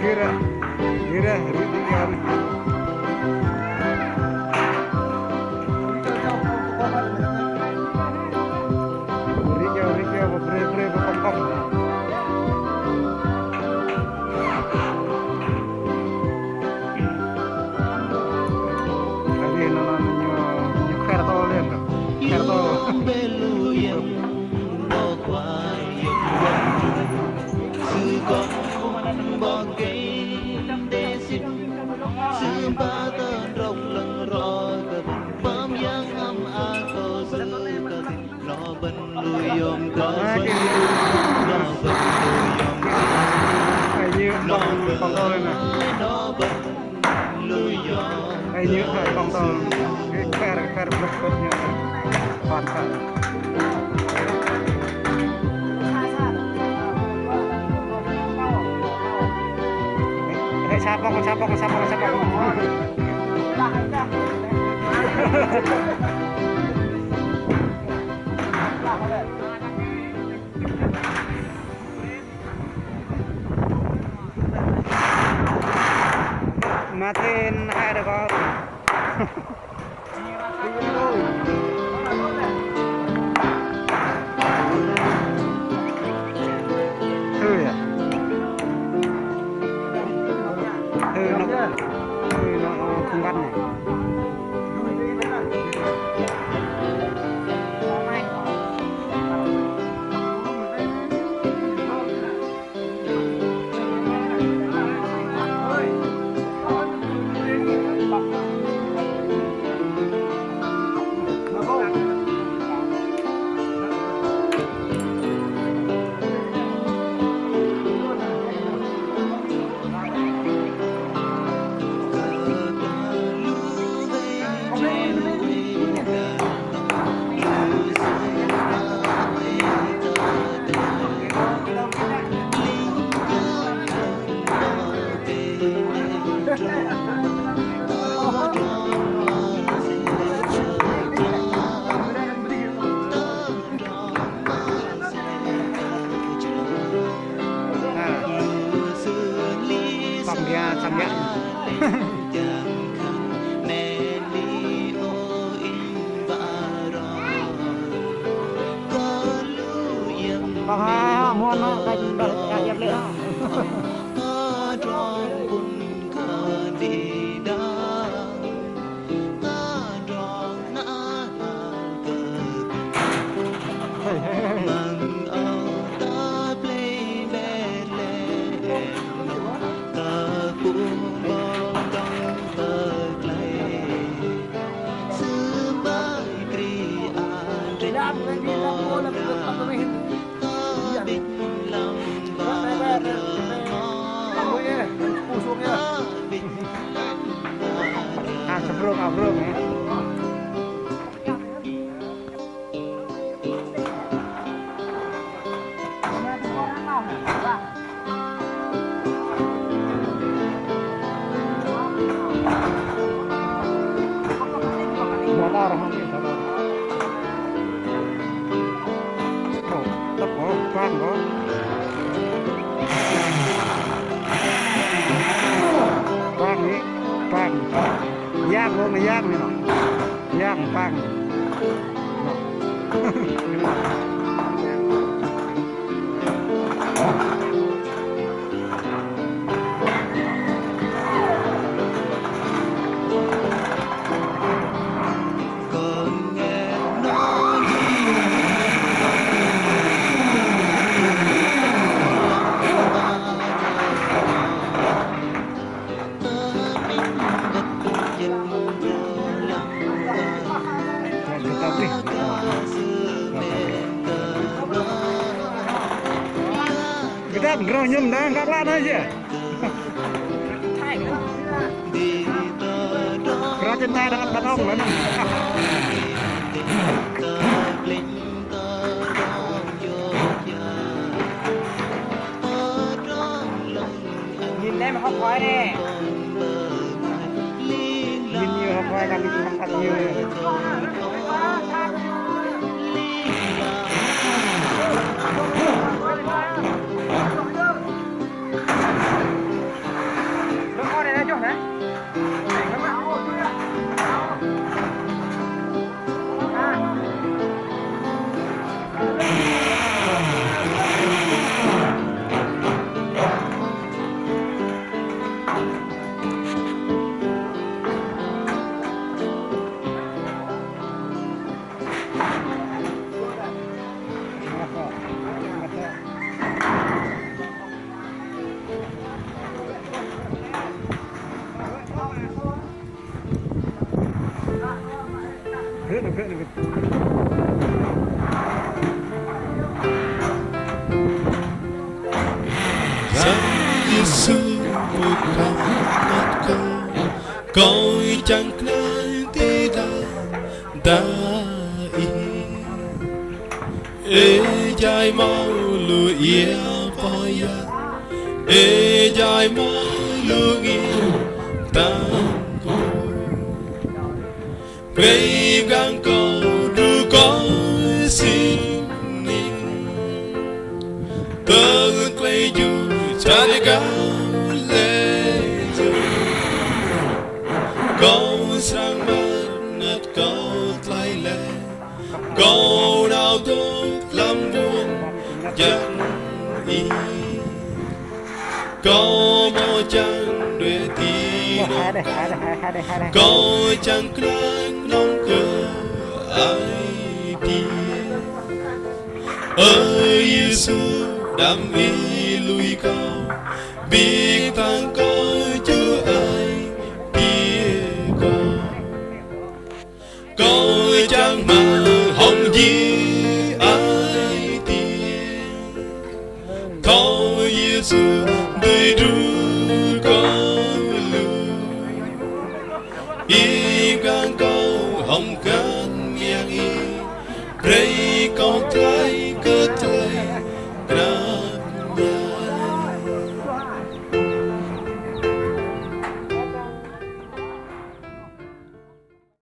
Kira, mà thêm hai đứa con nó không bắt này. Kita bergerak nyum dah, enggak pelan aja. Gerak cinta dengan batong mana? Nhìn đây mà không khói nè. Nhìn nhiều không khói làm gì không thật nhiều. Được. Giêsu bukan matku, kau chẳng nanti dai. Jai mau lu ia poya, jai mau lu ia tangku. Cây gang cầu đưa có xin ni, tơ quay dù cha đi cao lên dù, câu sang mắt ngất câu tay lên, câu đau tốt lắm buồn chẳng ý, câu mò chẳng để thi đôi câu chẳng clang nông cửa ai đi ơi Giêsu đam ý lui cao biết thằng coi Chúa ai biết coi chẳng mà hồng gì ai tiền thôi Giêsu đời ru con lưu y gan câu hồng